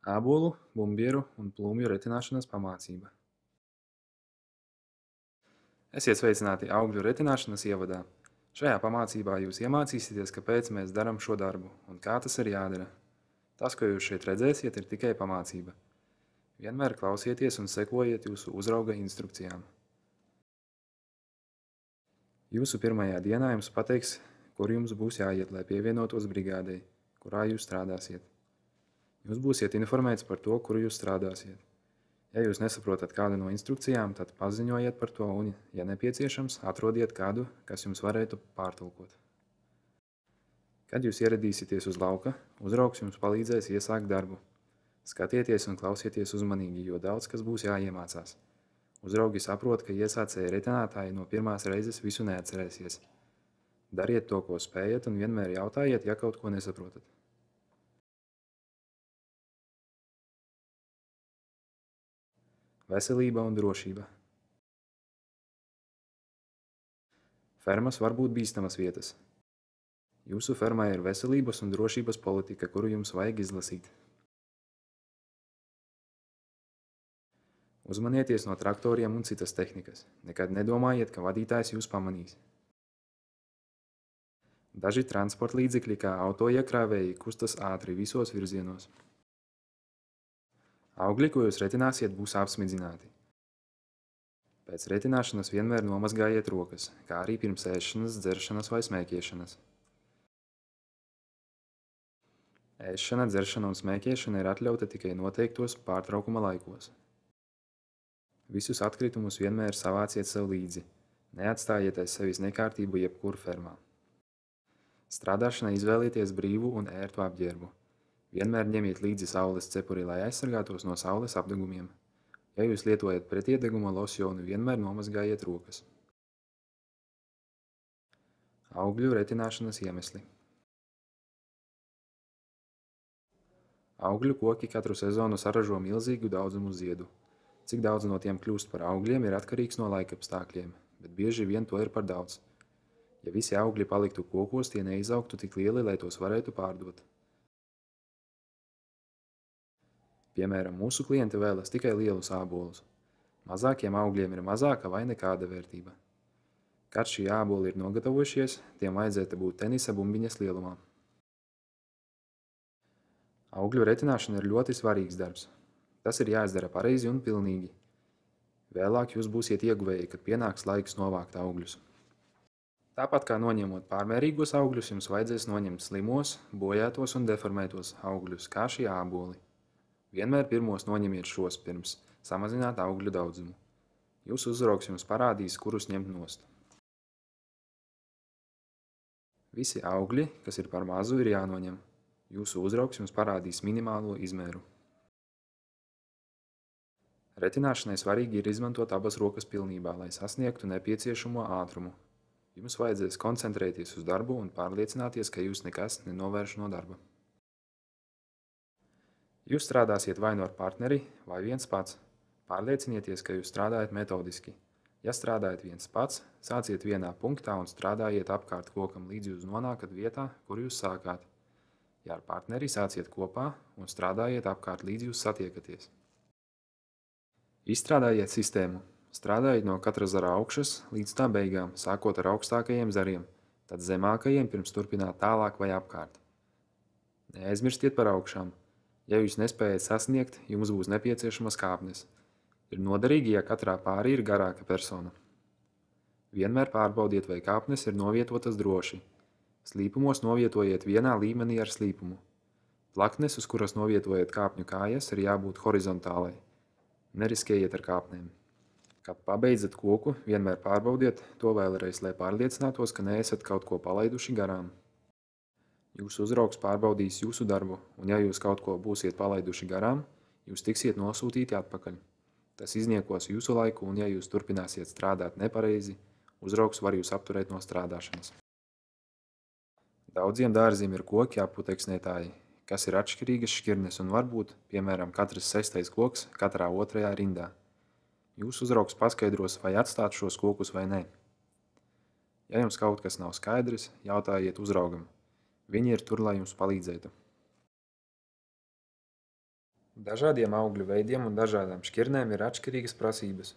Ābolu, bumbieru un plūmju retināšanas pamācība. Esiet sveicināti augļu retināšanas ievadā. Šajā pamācībā jūs iemācīsieties, kāpēc mēs darām šo darbu un kā tas ir jādara. Tas, ko jūs šeit redzēsiet, ir tikai pamācība. Vienmēr klausieties un sekojiet jūsu uzrauga instrukcijām. Jūsu pirmajā dienā jums pateiks, kur jums būs jāiet, lai pievienotos brigādei, kurā jūs strādāsiet. Jūs būsiet informēts par to, kur jūs strādāsiet. Ja jūs nesaprotat kādu no instrukcijām, tad paziņojiet par to un, ja nepieciešams, atrodiet kādu, kas jums varētu pārtulkot. Kad jūs ieradīsieties uz lauka, uzraugs jums palīdzēs iesākt darbu. Skatieties un klausieties uzmanīgi, jo daudz kas būs jāiemācās. Uzraugi saprot, ka iesācēji retinātāji no pirmās reizes visu neatcerēsies. Dariet to, ko spējat, un vienmēr jautājiet, ja kaut ko nesaprotat. Veselība un drošība. Fermas var būt bīstamas vietas. Jūsu fermā ir veselības un drošības politika, kuru jums vajag izlasīt. Uzmanieties no traktoriem un citas tehnikas. Nekad nedomājiet, ka vadītājs jūs pamanīs. Daži transporta līdzekļi, kā autoiekrāvēji, kustas ātri visos virzienos. Augļi, ko jūs retināsiet, būs apsmidzināti. Pēc retināšanas vienmēr nomazgājiet rokas, kā arī pirms ēšanas, dzeršanas vai smēķēšanas. Ēšana, dzeršana un smēķēšana ir atļauta tikai noteiktos pārtraukuma laikos. Visus atkritumus vienmēr savāciet sev līdzi. Neatstājiet aiz sevis nekārtību jebkur fermā. Strādāšanai izvēlieties brīvu un ērtu apģērbu. Vienmēr ņemiet līdzi saules cepuri, lai aizsargātos no saules apdegumiem. Ja jūs lietojat pretiedeguma losjonu, vienmēr nomazgājiet rokas. Augļu retināšanas iemesli. Augļu koki katru sezonu saražo milzīgu daudzumu ziedu. Cik daudz no tiem kļūst par augļiem, ir atkarīgs no laikapstākļiem, bet bieži vien to ir par daudz. Ja visi augļi paliktu kokos, tie neizaugtu tik lieli, lai tos varētu pārdot. Piemēram, mūsu klienti vēlas tikai lielus ābolus. Mazākiem augļiem ir mazāka vai nekāda vērtība. Kad šie āboli ir nogatavojušies, tiem vajadzētu būt tenisa bumbiņas lielumā. Augļu retināšana ir ļoti svarīgs darbs. Tas ir jāizdara pareizi un pilnīgi. Vēlāk jūs būsiet ieguvēji, kad pienāks laiks novākt augļus. Tāpat kā noņemot pārmērīgos augļus, jums vajadzēs noņemt slimos, bojātos un deformētos augļus, kā šie āboli. Vienmēr pirmos noņemiet šos pirms samazināt augļu daudzumu. Jūsu uzraugs jums parādīs, kurus ņemt nost. Visi augļi, kas ir par mazu, ir jānoņem. Jūsu uzraugs jums parādīs minimālo izmēru. Retināšanai svarīgi ir izmantot abas rokas pilnībā, lai sasniegtu nepieciešamo ātrumu. Jums vajadzēs koncentrēties uz darbu un pārliecināties, ka jūs nekas nenovērš no darba. Jūs strādāsiet vai no ar partneri, vai viens pats. Pārliecinieties, ka jūs strādājat metodiski. Ja strādājat viens pats, sāciet vienā punktā un strādājiet apkārt kokam, līdz jūs nonākat vietā, kur jūs sākāt. Ja ar partneri, sāciet kopā un strādājiet apkārt, līdz jūs satiekaties. Izstrādājiet sistēmu. Strādājiet no katra zara augšas līdz tā beigām, sākot ar augstākajiem zariem, tad zemākajiem pirms turpināt tālāk vai apkārt. Neaizmirstiet par augšām. Ja jūs nespējat sasniegt, jums būs nepieciešamas kāpnes. Ir noderīgi, ja katrā pārī ir garāka persona. Vienmēr pārbaudiet, vai kāpnes ir novietotas droši. Slīpumos novietojiet vienā līmenī ar slīpumu. Plaknes, uz kuras novietojat kāpņu kājas, ir jābūt horizontālai. Neriskējiet ar kāpnēm. Kad pabeidzat koku, vienmēr pārbaudiet to vēlreiz, lai pārliecinātos, ka neesat kaut ko palaiduši garām. Jūsu uzraugs pārbaudīs jūsu darbu, un ja jūs kaut ko būsiet palaiduši garām, jūs tiksiet nosūtīti atpakaļ. Tas izniekos jūsu laiku, un ja jūs turpināsiet strādāt nepareizi, uzraugs var jūs apturēt no strādāšanas. Daudziem dārziem ir koki apputeksnētāji, kas ir atšķirīgas šķirnes un varbūt, piemēram, katrs 6. koks katrā otrajā rindā. Jūsu uzraugs paskaidros, vai atstāt šos kokus vai nē. Ja jums kaut kas nav skaidrs, jautājiet uzraugam. Viņi ir tur, lai jums palīdzētu. Dažādiem augļu veidiem un dažādām šķirnēm ir atšķirīgas prasības.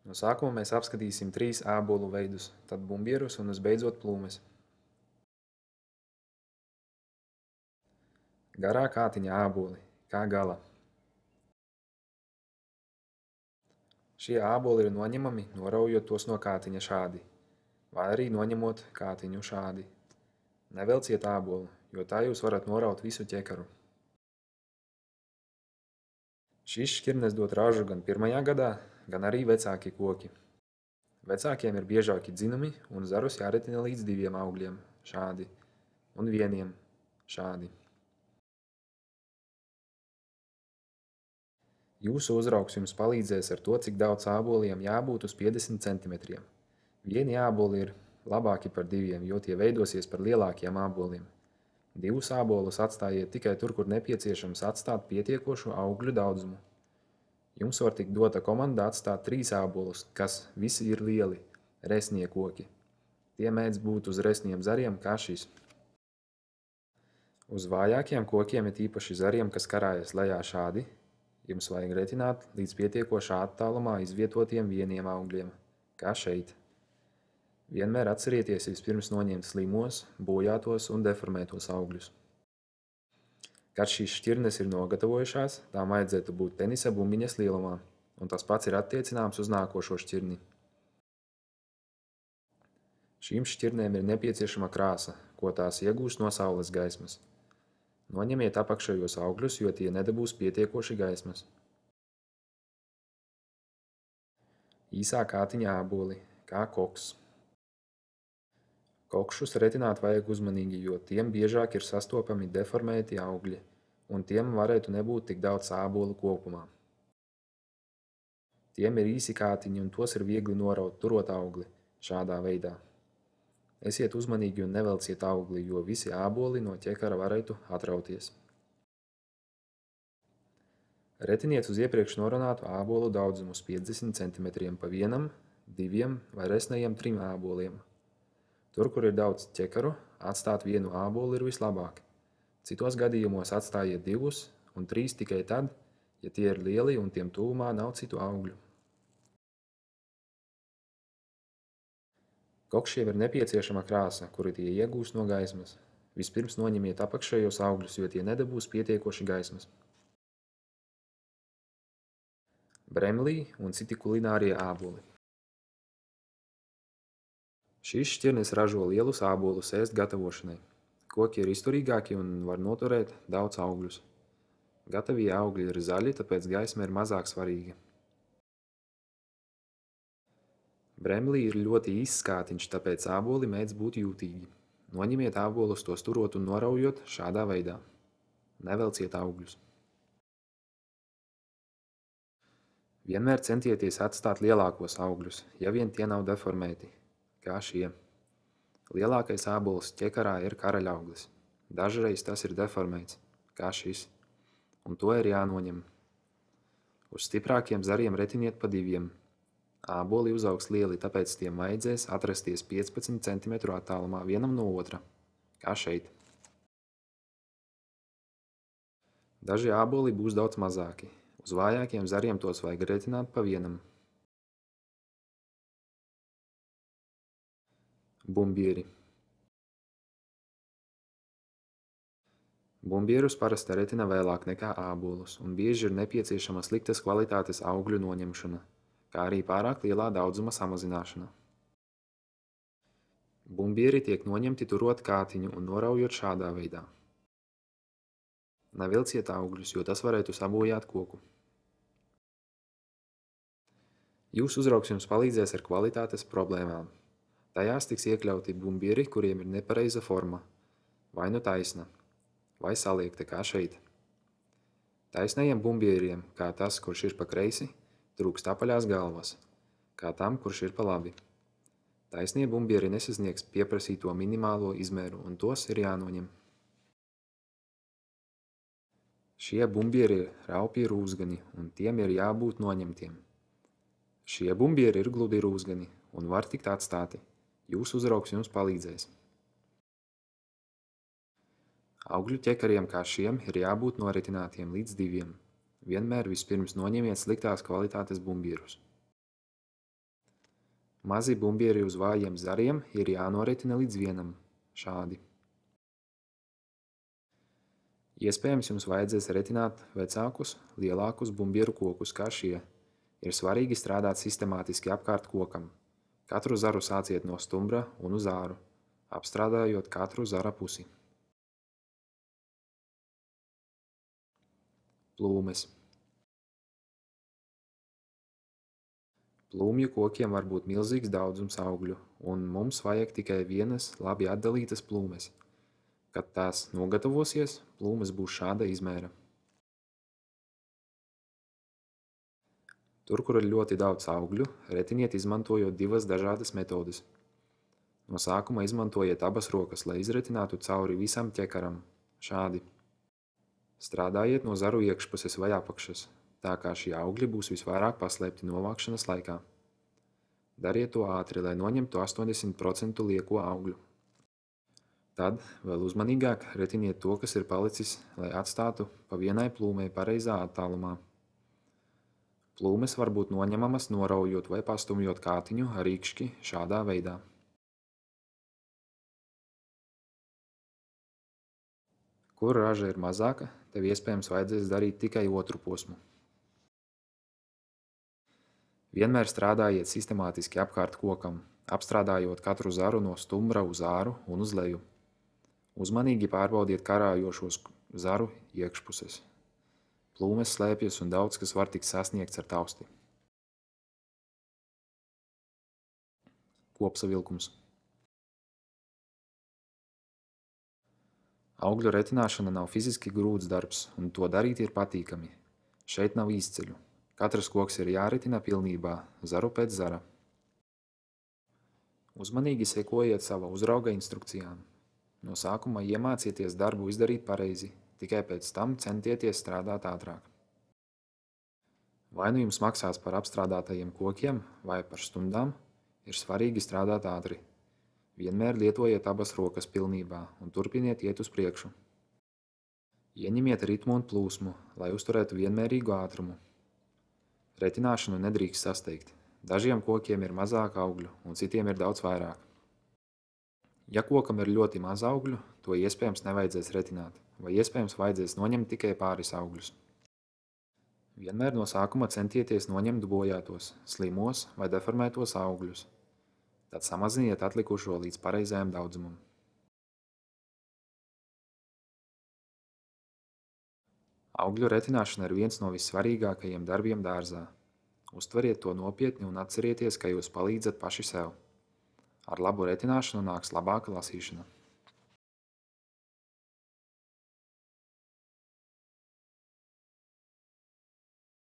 No sākuma mēs apskatīsim 3 ābolu veidus, tad bumbierus un visbeidzot plūmes. Garā kātiņa āboli, kā gala. Šie āboli ir noņemami, noraujot tos no kātiņa šādi, vai arī noņemot kātiņu šādi. Nevelciet ābolu, jo tā jūs varat noraut visu ķekaru. Šīs šķirnes dod ražu gan pirmajā gadā, gan arī vecāki koki. Vecākiem ir biežāki dzinumi un zarus jāretina līdz 2 augļiem, šādi, un 1, šādi. Jūsu uzraugs jums palīdzēs ar to, cik daudz āboliem jābūt uz 50 cm. 1 āboli ir labāki par 2, jo tie veidosies par lielākiem āboliem. 2 ābolus atstājiet tikai tur, kur nepieciešams atstāt pietiekošu augļu daudzumu. Jums var tikt dota komanda atstāt 3 ābolus, kas visi ir lieli, resnie koki. Tie mēdz būt uz resniem zariem kā šis. Uz vājākiem kokiem, ir īpaši zariem, kas karājas lejā šādi, jums vajag retināt līdz pietiekošā attālumā izvietotiem 1 augļiem, kā šeit. Vienmēr atcerieties vispirms noņemt slimos, bojātos un deformētos augļus. Kad šīs šķirnes ir nogatavojušās, tām vajadzētu būt tenisa bumbiņas lielumā, un tas pats ir attiecināms uz nākošo šķirni. Šīm šķirnēm ir nepieciešama krāsa, ko tās iegūst no saules gaismas. Noņemiet apakšējos augļus, jo tie nedabūs pietiekoši gaismas. Īsā kātiņa āboli, kā koks. Kokšus retināt vajag uzmanīgi, jo tiem biežāk ir sastopami deformēti augļi, un tiem varētu nebūt tik daudz ābolu kopumā. Tiem ir īsi kātiņi, un tos ir viegli noraut, turot augli, šādā veidā. Esiet uzmanīgi un nevelciet augli, jo visi āboli no ķekara varētu atrauties. Retiniet uz iepriekš norunātu ābolu daudzumu uz 50 cm pa 1, 2 vai resnajiem 3 āboliem. Tur, kur ir daudz ķekaru, atstāt 1 ābolu ir vislabāk. Citos gadījumos atstājiet 2 un 3 tikai tad, ja tie ir lieli un tiem tuvumā nav citu augļu. Kokšiem ir nepieciešama krāsa, kuru tie iegūs no gaismas. Vispirms noņemiet apakšējos augļus, jo tie nedabūs pietiekoši gaismas. Bremlī un citi kulinārie āboli. Šīs šķirnes ražo lielus ābolus ēst gatavošanai. Koki ir izturīgāki un var noturēt daudz augļus. Gatavie augļi ir zaļi, tāpēc gaisma ir mazāk svarīga. Bremlī ir ļoti īss kātiņš, tāpēc āboli mēdz būt jūtīgi. Noņemiet ābolus, tos turot un noraujot šādā veidā. Nevelciet augļus. Vienmēr centieties atstāt lielākos augļus, ja vien tie nav deformēti, kā šie. Lielākais ābols ķekarā ir karaļauglis. Dažreiz tas ir deformēts, kā šis, un to ir jānoņem. Uz stiprākiem zariem retiniet pa 2. Āboli uzaugs lieli, tāpēc tiem vajadzēs atrasties 15 cm attālumā vienam no otra, kā šeit. Daži āboli būs daudz mazāki. Uz vājākiem zariem tos vajag retināt pa 1. Bumbieri. Bumbierus parasti retina vēlāk nekā ābolus, un bieži ir nepieciešama sliktas kvalitātes augļu noņemšana, kā arī pārāk lielā daudzuma samazināšana. Bumbieri tiek noņemti turot kātiņu un noraujot šādā veidā. Nevilciet augļus, jo tas varētu sabojāt koku. Jūsu uzraugs jums palīdzēs ar kvalitātes problēmām. Tajās tiks iekļauti bumbieri, kuriem ir nepareiza forma, vai nu taisna, vai saliekta, kā šeit. Taisnajiem bumbieriem, kā tas, kurš ir pa kreisi, trūkst apaļās galvas, kā tam, kurš ir pa labi. Taisnie bumbieri nesasniegs pieprasīto minimālo izmēru, un tos ir jānoņem. Šie bumbieri ir raupji rūzgani, un tiem ir jābūt noņemtiem. Šie bumbieri ir gludi rūzgani un var tikt atstāti. Jūsu uzraugs jums palīdzēs. Augļu ķekariem kā šiem ir jābūt noritinātiem līdz 2. vienmēr vispirms noņemiet sliktās kvalitātes bumbierus. Mazi bumbieri uz vājiem zariem ir jānoretina līdz vienam, šādi. Iespējams, jums vajadzēs retināt vecākus, lielākus bumbieru kokus kā šie. Ir svarīgi strādāt sistemātiski apkārt kokam. Katru zaru sāciet no stumbra un uz āru, apstrādājot katru zara pusi. Plūmes. Plūmju kokiem var būt milzīgs daudzums augļu, un mums vajag tikai vienas labi atdalītas plūmes. Kad tās nogatavosies, plūmes būs šāda izmēra. Tur, kur ir ļoti daudz augļu, retiniet izmantojot divas dažādas metodes. No sākuma izmantojiet abas rokas, lai izretinātu cauri visam ķekaram, šādi. Strādājiet no zaru iekšpuses vai apakšas, tā kā šie augļi būs visvairāk paslēpti novākšanas laikā. Dariet to ātri, lai noņemtu 80% lieko augļu. Tad vēl uzmanīgāk retiniet to, kas ir palicis, lai atstātu pa vienai plūmei pareizā attālumā. Plūmes var būt noņemamas, noraujot vai pastumjot kātiņu ar rīkšķi šādā veidā. Kur raža ir mazāka, tev iespējams vajadzēs darīt tikai otru posmu. Vienmēr strādājiet sistemātiski apkārt kokam, apstrādājot katru zaru no stumbra uz āru un uz leju. Uzmanīgi pārbaudiet karājošos zaru iekšpuses. Plūmes slēpjas un daudz kas var tikt sasniegts ar tausti. Kopsavilkums. Augļu retināšana nav fiziski grūts darbs, un to darīt ir patīkami. Šeit nav izceļu. Katrs koks ir jāretina pilnībā, zaru pēc zara. Uzmanīgi sekojiet sava uzrauga instrukcijām. No sākuma iemācieties darbu izdarīt pareizi, tikai pēc tam centieties strādāt ātrāk. Vai nu jums maksās par apstrādātajiem kokiem vai par stundām, ir svarīgi strādāt ātri. Vienmēr lietojiet abas rokas pilnībā un turpiniet iet uz priekšu. Ieņemiet ritmu un plūsmu, lai uzturētu vienmērīgu ātrumu. Retināšanu nedrīkst sasteigt. Dažiem kokiem ir mazāk augļu un citiem ir daudz vairāk. Ja kokam ir ļoti maz augļu, to iespējams nevajadzēs retināt, vai iespējams vajadzēs noņemt tikai pāris augļus. Vienmēr no sākuma centieties noņemt bojātos, slimos vai deformētos augļus. Tad samaziniet atlikušo līdz pareizajam daudzumam. Augļu retināšana ir viens no vissvarīgākajiem darbiem dārzā. Uztveriet to nopietni un atcerieties, ka jūs palīdzat paši sev. Ar labu retināšanu nāks labāka lasīšana.